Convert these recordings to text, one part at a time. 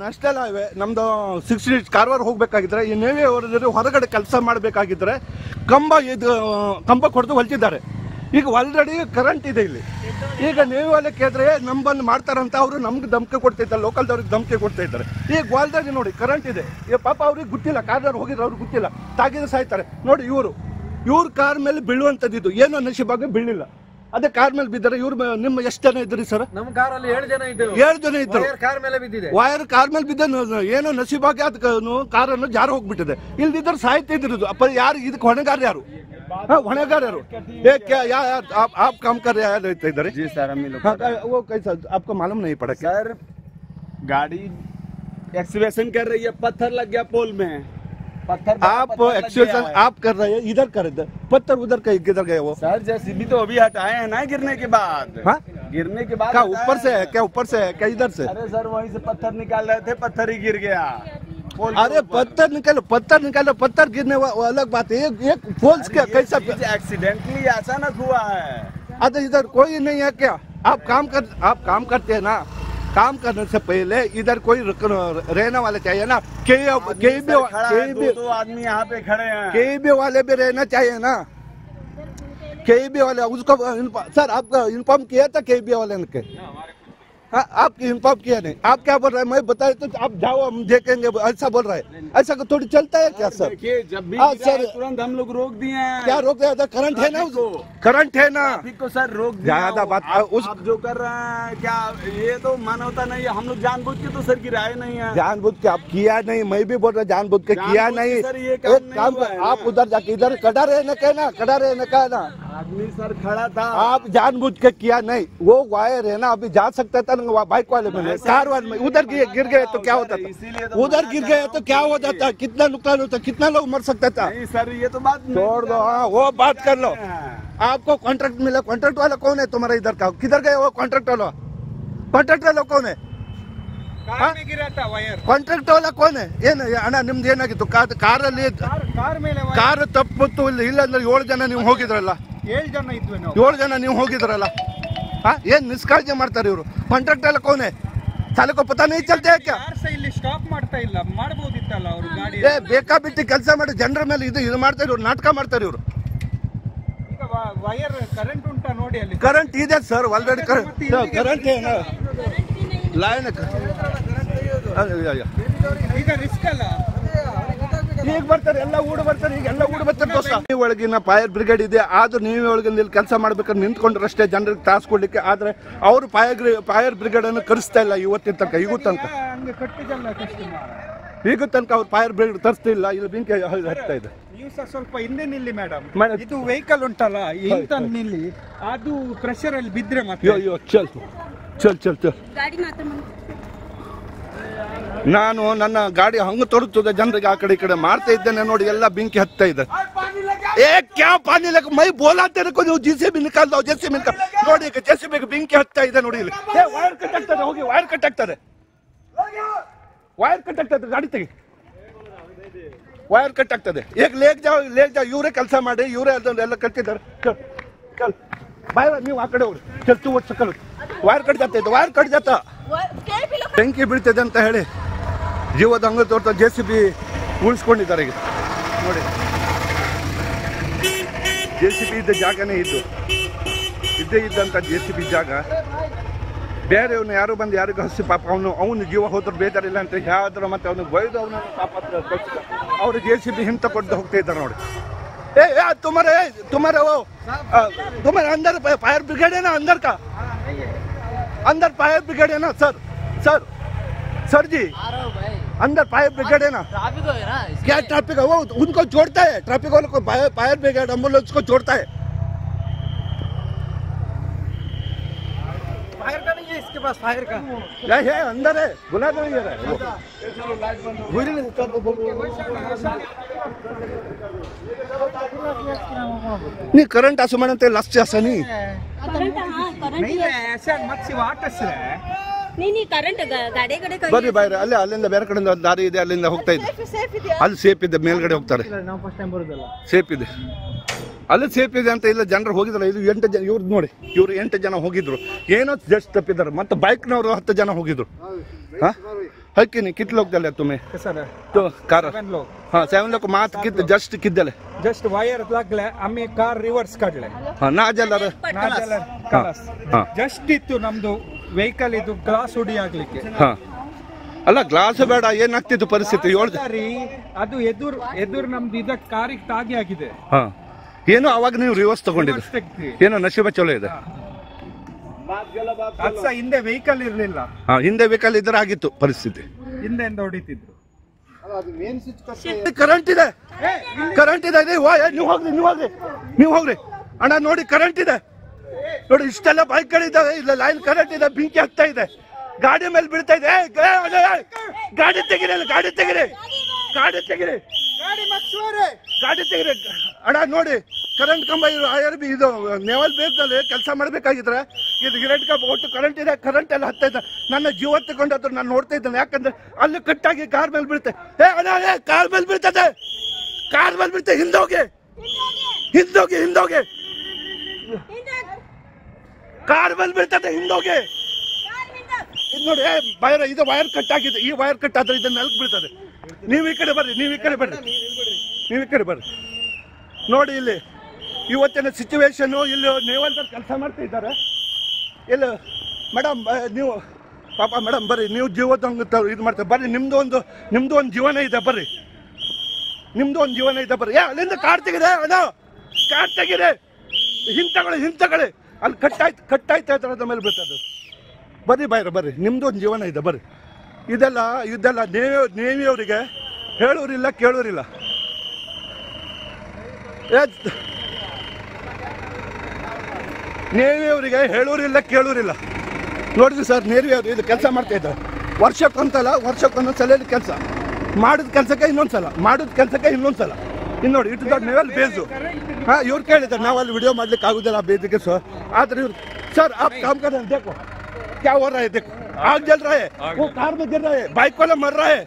National highway ನಮ್ದು 60 ಕಾರವಾರ ಹೋಗ್ಬೇಕಾಗಿದ್ರೆ ಈ navy ಅವರು ಹೊರಗಡೆ ಕೆಲಸ ಮಾಡಬೇಕಾಗಿದ್ರೆ ಕಂಬ ಕೊಡ್ದು ಹೊಲ್ತಿದ್ದಾರೆ. ಈಗ ಆಲ್ರೆಡಿ ಕರೆಂಟ್ ಇದೆ ಇಲ್ಲಿ. ಈಗ ನೇವಿ ಒಲೆ ಕೇಳಿದ್ರೆ ನಮ್ಮನ್ನು ಮಾಡ್ತಾರಂತ ಅವರು ನಮ್ಗೆ ಧಮಕಿ ಕೊಡ್ತಾ ಇದ್ದಾರೆ, ಲೋಕಲ್ದವ್ರಿಗೆ ಧಮಕಿ ಕೊಡ್ತಾ ಇದ್ದಾರೆ. ಈಗ ವಾಲ್ದಲ್ಲಿ ನೋಡಿ ಕರೆಂಟ್ ಇದೆ. ಈಗ ಪಾಪ ಅವ್ರಿಗೆ ಗೊತ್ತಿಲ್ಲ, ಕಾರ್ದವ್ರು ಹೋಗಿದ್ರೆ ಅವ್ರಿಗೆ ಗೊತ್ತಿಲ್ಲ, ತಾಗಿದ್ರೆ ಸಾಯ್ತಾರೆ. ನೋಡಿ ಇವ್ರ ಕಾರ್ ಮೇಲೆ ಬೀಳುವಂಥದ್ದು ಏನೋ ನಶೀಬಾಗಿ ಬೀಳಿಲ್ಲ, ಅದೇ ಕಾರ್ ಮೇಲೆ ಬಿದ್ದರೆ. ಇವ್ರು ನಿಮ್ಮ ಎಷ್ಟು ಜನ ಇದ್ರಿ ಸರ್? ನಮ್ಮ ಕಾರಲ್ಲಿ 7 ಜನ ಇದ್ರು. 7 ಜನ ಇದ್ರು. ಕಾರ್ ಮೇಲೆ ಬಿದ್ದಿದೆ, ವೈರ್ ಕಾರ್ ಮೇಲೆ ಬಿದ್ದ ಏನೋ ನಶೀಬಾಗಿ ಅದ್ ಕಾರನ್ನು ಜಾರ ಹೋಗ್ಬಿಟ್ಟಿದೆ. ಇಲ್ದಿದ್ರೆ ಸಾಯ್ತಿದ್ರು. ಅಪ್ಪ ಯಾರು ಇದಕ್ಕೆ ಹೊಣೆಗಾರ ಯಾರು? ಹೊಣೆಗಾರ यार आप काम कर रहे हैं इधर? जी सर, हम लोग वो कैसा आपको मालूम नहीं पड़ा? सर गाड़ी एक्सीवेशन कर रही है, पत्थर लग गया पोल में, पत्थर आप एक्सीवेशन आप कर रहे हैं, इधर कर रहे पत्थर उधर किधर गए वो? सर जैसे तो अभी हटाए हैं ना गिरने के बाद। गिरने के बाद क्या ऊपर से है? क्या ऊपर से है? क्या इधर से? अरे सर वहीं से पत्थर निकाल रहे थे, पत्थर ही गिर गया। अरे पत्थर निकालो, पत्थर गिरने वो अलग बात है। एक फोल्स क्या कैसा एक्सीडेंटली अचानक हुआ है? अरे इधर कोई नहीं है क्या? आप काम करते हैं ना, काम करने से पहले इधर कोई रहने वाले चाहिए ना। दो आदमी यहाँ पे खड़े हैं, केबी वाले भी रहना चाहिए ना। केबी वाले उसको सर आपका इन्फॉर्म किया था केबी वाले ने? हाँ, आपकी इन्फॉर्म किया नहीं। आप क्या बोल रहे हैं? मैं बताए तो आप जाओ, हम देखेंगे, ऐसा बोल रहे हैं। ऐसा थोड़ी चलता है क्या सर? देखिए जब भी सर तुरंत हम लोग रोक दिए हैं। क्या रोक दिया? करंट है ना, करंट है ना, को सर रोक दिया। ज्यादा बात आप जो कर रहे हैं क्या ये तो मानवता नहीं है। हम लोग जानबूझ के तो सर गिराए नहीं है, जानबूझ के आप किया नहीं। मैं भी बोल रहा जानबूझ के किया नहीं। सर ये काम आप उधर जाके इधर खड़ा रहने का ना, आदमी सर खड़ा था, आप जानबूझ के किया नहीं। वो वायर है ना, अभी जा सकता था ना बाइक वाले में, कार वाले में। उधर गिर गए तो क्या होता था? उधर गिर गए तो क्या होता था? कितना नुकसान होता? कितना लोग मर सकता था? नहीं सर ये तो बात छोड़ दो। हाँ वो बात कर लो। आपको कॉन्ट्रैक्ट मिला, कॉन्ट्रैक्ट वाला कौन है तुम्हारा? इधर का किधर गए वो कॉन्ट्रैक्ट वाला? कॉन्ट्रैक्ट वाला कौन है? ಕಾಂಟ್ರಾಕ್ಟ್ वाला कौन है? ಏನು ಅಣ್ಣ ನಿಮ್ದು ಏನಾಗಿತ್ತು? ಕಾರಲ್ಲಿ ಕಾರ್ ತಪ್ಪಿತ್ತು ಇಲ್ಲ ಅಂದ್ರೆ 7 ಜನ ನೀವು ಹೋಗಿದ್ರಲ್ಲ? 7 ಜನ ಇದ್ವಿ ನಾವು. 7 ಜನ ನೀವು ಹೋಗಿದ್ರಲ್ಲ? ಏನ್ ನಿಷ್ಕಾಳಜಿ ಮಾಡ್ತಾರೆ ಇವರು? ಕಾಂಟ್ರಾಕ್ಟ್ वाला कौन है? साले को पता नहीं चलता है क्या? ಇಲ್ಲಿ ಸ್ಟಾಪ್ ಮಾಡ್ತಾ ಇಲ್ಲ, ಮಾಡಬಹುದಿತ್ತಲ್ಲ ಅವರು ಗಾಡಿ. ಬೇಕಾಬಿಟ್ಟಿ ಕೆಲಸ ಮಾಡಿ ಜನರ ಮೇಲೆ ಇದು ಮಾಡ್ತಾರೆ ಇವರು, ನಾಟಕ ಮಾಡ್ತಾರೆ ಇವರು. ಈಗ ವೈರ್ ಕರೆಂಟ್ ಉಂಟಾ ನೋಡಿ ಅಲ್ಲಿ? ಕರೆಂಟ್ ಇದೆ ಸರ್, ಆಲ್ರೆಡಿ ಕರೆಂಟ್ ಏನು ಲೈನ್ ಈಗ ರಿಸ್ಕ್ ಅಲ್ಲ. ಈಗ ಬರ್ತಾರೆ ಎಲ್ಲ ಊಡು ಬರ್ತಾರೆ, ಈಗ ಎಲ್ಲ ಊಡು ಬರ್ತಾರೆ ದೋಸ್ತ. ನೀವು ಒಳಗಿನ ಫೈರ್ ಬ್ರಿಗೇಡ್ ಇದೆ, ಆದ್ರೂ ನೀವು ಒಳಗಿನ ಇಲ್ಲಿ ಕೆಲಸ ಮಾಡ್ಬೇಕಾದ್ರೆ ನಿಂತ್ಕೊಂಡ್ರಷ್ಟೇ ಜನರಿಗೆ ತ್ರಾಸ ಕೊಡ್ಲಿಕ್ಕೆ. ಆದ್ರೆ ಅವರು ಫೈರ್ ಬ್ರಿಗೇಡ್ ಅನ್ನು ಕರೆಸ್ತಾ ಇಲ್ಲ ಇವತ್ತಿನ ತನಕ, ಈಗೂ ತನಕ ಅವ್ರು ಫೈರ್ ಬ್ರಿಗೇಡ್ ತರಿಸ್ತಿಲ್ಲ. ಇಲ್ಲಿ ಬೆಂಕಿ ಹತ್ತಾ ಇದೆ. ನೀವು ಸ್ವಲ್ಪ ಹಿಂದೆ ನಿಲ್ಲಿ ಮೇಡಮ್. ಇದು ವೆಹಿಕಲ್ ಉಂಟಲ್ಲ ಇಂತ ನಿಲ್ಲಿ, ಅದು ಪ್ರೆಷರ್ ಅಲ್ಲಿ ಬಿದ್ರೆ ಮತ್ತೆ ಚಲ್ ನಾನು ನನ್ನ ಗಾಡಿ ಹಂಗ ತೋರುತ್ತದೆ ಜನರಿಗೆ ಆ ಕಡೆ ಈ ಕಡೆ ಮಾಡ್ತಾ ಇದ್ದೇನೆ. ನೋಡಿ ಎಲ್ಲ ಬೆಂಕಿ ಹತ್ತಾ ಇದೆ. ಕ್ಯಾ ಪಾನಿ ಲಗ ಮೈ ಬೋಲಾತೆ ರಕೋ ನೀವು ಜೆಸಿಬಿ ನಿಕಾಲ್ ದೋ, ಜೆಸಿಬಿ ನಿಕಾಲ್. ನೋಡಿ ಈಗ ಜೆಸಿಬಿಗೆ ಬೆಂಕಿ ಹತ್ತಾ ಇದೆ ನೋಡಿ ಇಲ್ಲಿ. ವೈರ್ ಕಟ್ ಆಗ್ತದೆ, ಹೋಗಿ ವೈರ್ ಕಟ್ ಆಗ್ತದೆ, ವೈರ್ ಕಟ್ ಆಗ್ತದೆ. ಗಾಡಿ ತೆಗಿ, ವೈರ್ ಕಟ್ ಆಗ್ತದೆ. ಈಗ ಲೇಕ್ ಜಾವ್ ಇವರೇ ಕೆಲಸ ಮಾಡಿ, ಇವರೇ ಅದನ್ನೆಲ್ಲ ಕಟ್ಟಿದ್ದಾರೆ. ಚಲ್ ಬಾಯ್ ನೀವು ಆ ಕಡೆ ಹೋಗ್ರಿ. ಚಲ್ ತೂ ಒಟ್ಟು ಸಕಲ್ ವೈರ್ ಕಟ್ ಜಾತ ಇದೆ, ವೈರ್ ಕಟ್ ಜಾತ. ಬೆಂಕಿ ಬೀಳ್ತದೆ ಅಂತ ಹೇಳಿ ಜೀವದ ಅಂಗ ತೋರ್ತಾ ಜೆಸಿಬಿ ಉಳಿಸ್ಕೊಂಡಿದ್ದಾರೆ. ಈಗ ನೋಡಿ ಜೆಸಿಬಿ ಇದ್ದ ಜಾಗನೇ ಇದ್ದೇ ಇದ್ದಂಥ ಜೆಸಿಬಿ ಜಾಗ. ಬೇರೆಯವನು ಯಾರು ಬಂದು ಯಾರಿಗೂ ಹಸಿ ಪಾಪ ಅವನು ಜೀವ ಹೋದ್ರೆ ಬೇಜಾರಿಲ್ಲ ಅಂತ ಯಾವ್ದಾರ ಮತ್ತೆ ಅವನು ಬೈದು ಅವನನ್ನು ಪಾಪ ಅವರು ಜೆಸಿಬಿ ಹಿಂತ ಕೊಟ್ಟು ಹೋಗ್ತಾ ಇದ್ದಾರೆ ನೋಡಿ. तुम्हारे अंदर फायर ब्रिगेड है ना? अंदर फायर ब्रिगेड है ना सर जी? अंदर फायर ब्रिगेड है ना? ट्रैफिक है ना? क्या ट्रैफिक है? वो उनको जोड़ता है, ट्रैफिक वालों को फायर ब्रिगेड एम्बुलेंस को जोड़ता है। फायर का नहीं है इसके पास, फायर का क्या है? अंदर है, बुला दो ये रहा नहीं करंट असं म्हणते लास्ट असं नाही. नहीं है ऐसा मत से वाटस है. नहीं करंट ಗಾಡಿಗಡೆ ಬರ್ರಿ ಬಾಯ್ರೆ, ಅಲ್ಲಿಂದ ಬೇರೆ ಕಡೆಯಿಂದ ಒಂದು ದಾರಿ ಇದೆ, ಅಲ್ಲಿಂದ ಹೋಗ್ತಾ ಇದೆ. ಅಲ್ಲಿ ಸೇಫ್ ಇದೆ, ಮೇಲ್ಗಡೆ ಹೋಗ್ತಾರೆ. ಸೇಫ್ ಇದೆ, ಅಲ್ಲಿ ಸೇಫ್ ಇದೆ ಅಂತ ಇಲ್ಲ. ಜನರು ಹೋಗಿದ್ರು, ಇದು 8 ಜನ. ಇವ್ರು ನೋಡಿ, ಇವ್ರು 8 ಜನ ಹೋಗಿದ್ರು. ಏನೋ ಜಸ್ಟ್ ತಪ್ಪಿದ್ದಾರೆ. ಮತ್ತೆ ಬೈಕ್ನವರು 10 ಜನ ಹೋಗಿದ್ರು. है कि नहीं? कितने लोग डले तुम्हें सर तो कार? 7 लोग. हाँ 7 लोग मात कित जस्ट किद्दले जस्ट वायर लागले आम्ही कार रिवर्स काढले. हाँ ना जल्लार ಕಲಸ್ ಹಾ. ಜಸ್ಟ್ ಇತ್ತು ನಮ್ದು ವೆಹಿಕಲ್ ಇದು ಗ್ಲಾಸ್ ಹುಡಿ ಆಗ್ಲಿಕ್ಕೆ. हाँ ಅಲ್ಲ ಗ್ಲಾಸ್ ಬೇಡ ಏನಾಗ್ತಿತ್ತು ಪರಿಸ್ಥಿತಿ ಏಳು ಸರಿ ಅದು ಎದುರು ನಮ್ದು ಇದ ಕಾರಿಗೆ ತಾಗಿ ಆಗಿದೆ. ಹಾ ಏನೋ ಅವಾಗ ನೀವು ರಿವರ್ಸ್ ತಗೊಂಡಿದ್ರಿ ಏನೋ ನಶೀಬ ಚಲೋ ಇದೆ. ಅದ್ಸ ಹಿಂದೆ ವೆಹಿಕಲ್ ಇರ್ಲಿಲ್ಲ, ಹಾ ಹಿಂದೆ ವೆಹಿಕಲ್ ಇದ್ರೆ ಆಗಿತ್ತು ಪರಿಸ್ಥಿತಿ. ಹಿಂದೆಯಿಂದ ಹೊಡಿತಿದ್ರು. ಕರೆಂಟ್ ಇದೆ, ಕರೆಂಟ್ ಇದೆ. ನೀವು ಹೋಗ್ರಿ ಅಣ್ಣ ನೋಡಿ ಕರೆಂಟ್ ಇದೆ ನೋಡಿ. ಇಷ್ಟೆಲ್ಲ ಬೈಕ್ಗಳಿದ್ದಾವೆ, ಇಲ್ಲ ಲೈನ್ ಕರೆಂಟ್ ಇದೆ, ಬೆಂಕಿ ಆಗ್ತಾ ಇದೆ, ಗಾಡಿ ಮೇಲೆ ಬೀಳ್ತಾ ಇದೆ. ಗಾಡಿ ತೆಗಿರಿ, ಗಾಡಿ ತೆಗಿರಿ, ಗಾಡಿ ತೆಗಿರಿ, ಗಾಡಿ ತೆಗಿರಿ ಅಣ್ಣ. ನೋಡಿ ಕರೆಂಟ್ ಕಂಬ IRB ಇದು ನೇವಲ್ ಬೇಸ್ನಲ್ಲಿ ಕೆಲಸ ಮಾಡ್ಬೇಕಾಗಿದ್ರೆ ಇದು ಗಿರೆಂಟ್ ಕಂಬ ಒಟ್ಟು ಕರೆಂಟ್ ಇದೆ, ಕರೆಂಟ್ ಎಲ್ಲ ಹತ್ತಾ ಇದೆ. ನನ್ನ ಜೀವ ತಗೊಂಡಾದ್ರು ನಾನು ನೋಡ್ತಾ ಇದ್ದೇನೆ, ಯಾಕಂದ್ರೆ ಅಲ್ಲಿ ಕಟ್ಟಾಗಿ ಕಾರ್ ಮೇಲೆ ಬೀಳುತ್ತೆ. ಅಣ್ಣ ಕಾರ್ ಮೇಲೆ ಬೀಳ್ತದೆ, ಕಾರ್ ಮೇಲೆ ಬೀಳ್ತದೆ. ಹಿಂದೋಗಿ ಹಿಂದೋಗಿ ಹಿಂದೋಗಿ, ಕಾರ್ ಮೇಲೆ ಬೀಳ್ತದೆ, ಹಿಂದೋಗಿ. ಇದು ನೋಡಿ ವೈರ್, ಇದು ವೈರ್ ಕಟ್ ಆಗಿದೆ. ಈ ವೈರ್ ಕಟ್ ಆದ್ರೆ ಇದನ್ನ ನೆಲಕ್ಕೆ ಬೀಳ್ತದೆ. ನೀವು ಈ ಕಡೆ ಬರ್ರಿ, ನೀವು ಈ ಕಡೆ ಬರ್ರಿ, ನೀವು ಈ ಕಡೆ ಬರ್ರಿ. ನೋಡಿ ಇಲ್ಲಿ ಇವತ್ತಿನ ಸಿಚುವೇಶನ್, ಇಲ್ಲಿ ನೇವಲ್ದಲ್ಲಿ ಕೆಲಸ ಮಾಡ್ತಾ ಇದ್ದಾರೆ. ಇಲ್ಲಿ ಮೇಡಮ್ ನೀವು ಪಾಪ ಮೇಡಮ್ ಬರ್ರಿ, ನೀವು ಜೀವದ ಇದು ಮಾಡ್ತಾರೆ ಬರ್ರಿ. ನಿಮ್ದು ಒಂದು ಜೀವನ ಇದೆ ಬರ್ರಿ, ನಿಮ್ದು ಒಂದು ಜೀವನ ಇದೆ ಬರ್ರಿ. ಅಲ್ಲಿಂದ ಕಾರ್ ತೆಗಿದೆ ಅಣ್ಣ, ಕಾರ್ ತೆಗಿದೆ, ಹಿಂತಗಳಿ ಅಲ್ಲಿ ಕಟ್ಟಾಯ್ತಾ ಅದ್ರ ಮೇಲೆ ಬೀಳ್ತದೆ. ಬರ್ರಿ ಬರ್ರಿ, ನಿಮ್ದು ಒಂದು ಜೀವನ ಇದೆ ಬರ್ರಿ. ಇದೆಲ್ಲ ನೇವಿಯವರಿಗೆ ಹೇಳೋರಿಲ್ಲ ಕೇಳೋರಿಲ್ಲ. ನೇವಿಯವರಿಗೆ ಹೇಳೋರಿಲ್ಲ ಕೇಳೋರಿಲ್ಲ. ನೋಡಿದ್ರಿ ಸರ್, ನೇವಿ ಅವರು ಇದು ಕೆಲಸ ಮಾಡ್ತಾ ಇದ್ದಾರೆ. ವರ್ಷಕ್ಕೊಂದೊಂದು ಸಲ ಕೆಲಸ ಮಾಡಿದ ಕೆಲಸಕ್ಕೆ ಇನ್ನೊಂದ್ಸಲ, ಇನ್ನು ನೋಡಿ ಇಟ್ಟು ದೊಡ್ಡ ನೇವಲ್ ಬೇಸು. हाँ इವ್ರು ಕೇಳಿದ್ದಾರೆ ನಾವು ಅಲ್ಲಿ ವಿಡಿಯೋ ಮಾಡ್ಲಿಕ್ಕೆ ಆಗುದಿಲ್ಲ ಆ ಬೇದಿಗೆ ಸರ್. ಆದ್ರೆ ಇವ್ರು सर आप काम कर रहे हैं, देखो क्या हो रहा है, देखो आग जल रहा है, वो कार में गिर रहा है, बाइक वाला मर रहा है.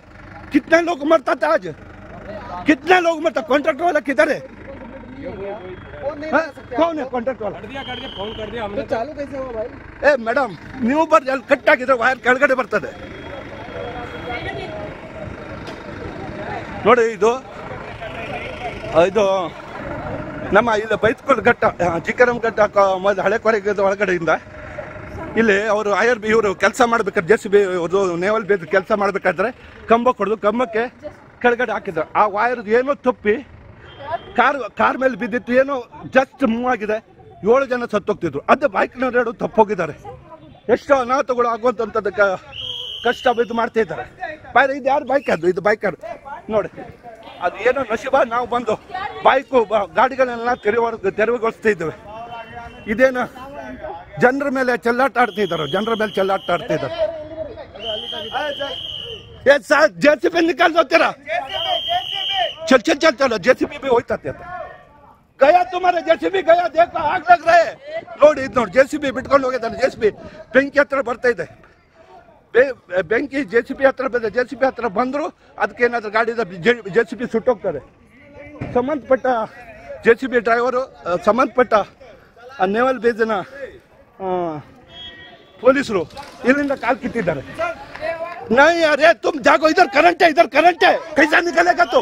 कितने लोग मरता था आज, कितने लोग मरता. कॉन्ट्रैक्टर वाला किधर है? कौन है कॉन्ट्रैक्ट वाला? फोन कर दिया हमने. चालू कैसे हुआ भाई? ए मैडम ನೀವು ಬರ್ರಿ, ಅಲ್ಲಿ ಕಟ್ಟಾಗಿದ್ರೆ ವೈರ್ ಕೆಳಗಡೆ ಬರ್ತದೆ ನೋಡಿ. ಇದು ನಮ್ಮ ಇಲ್ಲಿ ಬೈತ್ಕಲ್ ಘಟ್ಟ, ಚಿಕ್ಕರಂ ಘಟ್ಟ ಹಳೆ ಕೊರೆಗದ ಒಳಗಡೆಯಿಂದ ಇಲ್ಲಿ ಅವರು IRB ಇವರು ಕೆಲಸ ಮಾಡ್ಬೇಕಾದ್ರೆ JCB ಅವರು ನೇವಲ್ ಬೇಸ್ ಕೆಲಸ ಮಾಡ್ಬೇಕಾದ್ರೆ ಕಂಬ ಕೊಡೋದು, ಕಂಬಕ್ಕೆ ಕೆಳಗಡೆ ಹಾಕಿದ್ರು. ಆ ವೈರ್ ಏನೋ ತಪ್ಪಿ ಕಾರ್ ಮೇಲೆ ಬಿದ್ದಿತ್ತು, ಏನೋ ಜಸ್ಟ್ ಮೂವ್ ಆಗಿದೆ. 7 ಜನ ಸತ್ತೋಗ್ತಿದ್ರು. ಅದು ಬೈಕ್ನವರೆರಡು ತಪ್ಪೋಗಿದ್ದಾರೆ. ಎಷ್ಟು ಅನಾಹುತಗಳು ಆಗುವಂಥದ್ದಕ್ಕೆ ಕಷ್ಟ ಇದು ಮಾಡ್ತಾ ಇದ್ದಾರೆ. ಇದು ಯಾರು ಬೈಕ್ ಅದು, ಇದು ಬೈಕ್ ಅದು ನೋಡಿ. ಅದು ಏನೋ ನಶೀಬ, ನಾವು ಬಂದು ಬೈಕು ಗಾಡಿಗಳನ್ನೆಲ್ಲ ತೆರವುಗೊಳಿಸ್ತಾ ಇದ್ದೇವೆ. ಇದೇನು ಜನರ ಮೇಲೆ ಚೆಲ್ಲಾಟ ಆಡ್ತಾ ಇದ್ದಾರೆ, JCB निकाल दो तेरा, चल JCB भी होता गया, तुम्हारे JCB गया, देखो आग लग रहा है. ನೋಡಿ ಇದು ನೋಡಿ JCB ಬಿಟ್ಕೊಂಡು ಹೋಗಿದ್ದಾನೆ. JCB ಬೆಂಕಿ ಹತ್ರ ಬರ್ತಾ ಇದೆ, ಬೆಂಕಿ JCB ಹತ್ರ ಬಂದ. JCB ಹತ್ರ ಬಂದ್ರು ಅದಕ್ಕೇನಾದ್ರೂ ಗಾಡಿದ JCB ಸುಟ್ಟೋಗ್ತಾರೆ. ಸಂಬಂಧಪಟ್ಟ JCB ಡ್ರೈವರು, ಸಂಬಂಧಪಟ್ಟ ನೇವಲ್ ಬೇಸಿನ ಪೊಲೀಸರು ಇಲ್ಲಿಂದ ಕಾಲ್ ಕಿತ್ತಿದ್ದಾರೆ. नहीं अरे तुम जागो, इधर करंट है, कैसा निकलेगा तो,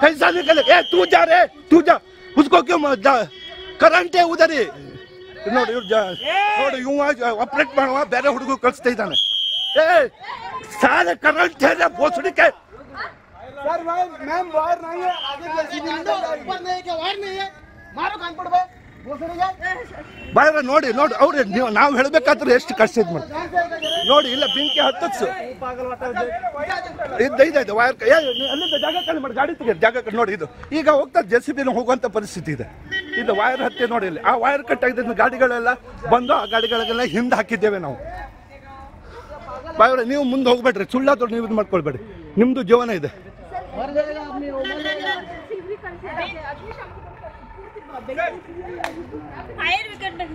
कैसा निकलेगा? तू जा रे, तू जा, उसको क्यों करंट है उधर ही. ನೋಡಿ ಇವ ಆಪರೇಟ್ ಮಾಡುವ, ಬೇರೆ ಹುಡುಗ ಕಳಿಸ್ತಾ ಇದ್ದಾನೆ. सारे करंट है भोसड़ी के. सर मैम वायर नहीं है, आगे ऊपर नहीं है, क्या वायर नहीं है? मारो कान पड़ बे ಬಾಯ್ರ ನೋಡಿ ಅವ್ರೆ ನಾವು ಹೇಳ್ಬೇಕಾದ್ರೆ ಎಷ್ಟು ಕಷ್ಟ ಇದು ಮಾಡಿ ನೋಡಿ. ಇಲ್ಲ ಬೆಂಕಿ ಹತ್ತಕ್ಸು ಇದೆ ವೈರ್, ಅಲ್ಲಿಂದ ಜಾಗ ಖಾಲಿ ಮಾಡಿ ಗಾಡಿ ತೆಗೆ, ಜಾಗ ನೋಡಿ. ಇದು ಈಗ ಹೋಗ್ತಾ JCB ಹೋಗುವಂತ ಪರಿಸ್ಥಿತಿ ಇದೆ. ಇದು ವೈರ್ ಹತ್ತಿ ನೋಡಿ, ಇಲ್ಲಿ ಆ ವೈರ್ ಕಟ್ ಆಗಿದ್ದ ಗಾಡಿಗಳೆಲ್ಲ ಬಂದು ಆ ಗಾಡಿಗಳಿಗೆಲ್ಲ ಹಿಂದೆ ಹಾಕಿದ್ದೇವೆ ನಾವು. ಬಾಯ್ರ ನೀವು ಮುಂದೆ ಹೋಗ್ಬೇಡ್ರಿ, ಸುಳ್ಳಾದ್ರು ನೀವು ಇದು ಮಾಡ್ಕೊಳ್ಬೇಡಿ, ನಿಮ್ದು ಜೀವನ ಇದೆ.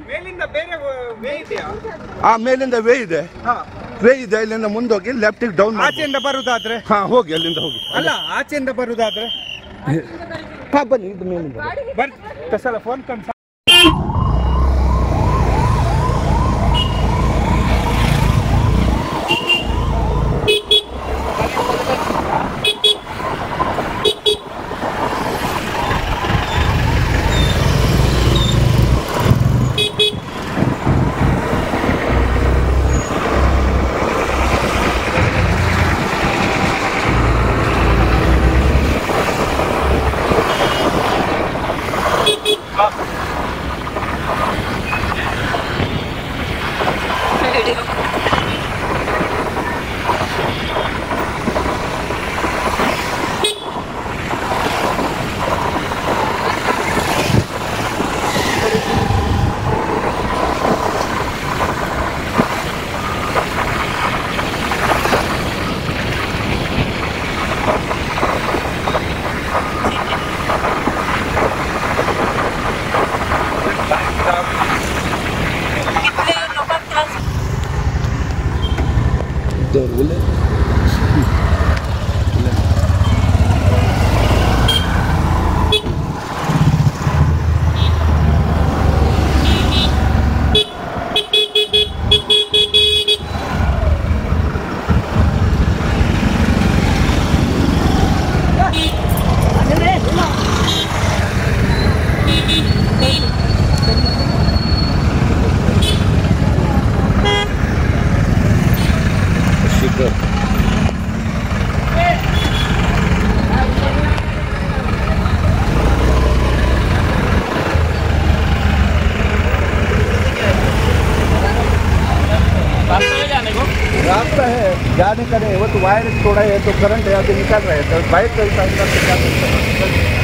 ಮೇಲಿಂದ ಬೇರೆ ವೇ ಇದೆಯಾ? ಆ ಮೇಲಿಂದ ವೇ ಇದೆ, ಇಲ್ಲಿಂದ ಮುಂದೋಗಿ ಲೆಫ್ಟ್ ಡೌನ್. ಆಚೆಯಿಂದ ಬರುದಾದ್ರೆ ಹೋಗಿ, ಅಲ್ಲಿಂದ ಹೋಗಿ. ಅಲ್ಲ ಆಚೆಯಿಂದ ಬರುದಾದ್ರೆ ಬನ್ನಿ, ಇದು ಮೇಲಿಂದ ಬರ್ರಿ. ಫೋನ್ ಕನ್ಸ रास्ता है जाने का नहीं, वो तो वायर थोड़ा है तो करंट है अभी निकल रहे हैं तो बाइक का हिसाब से क्या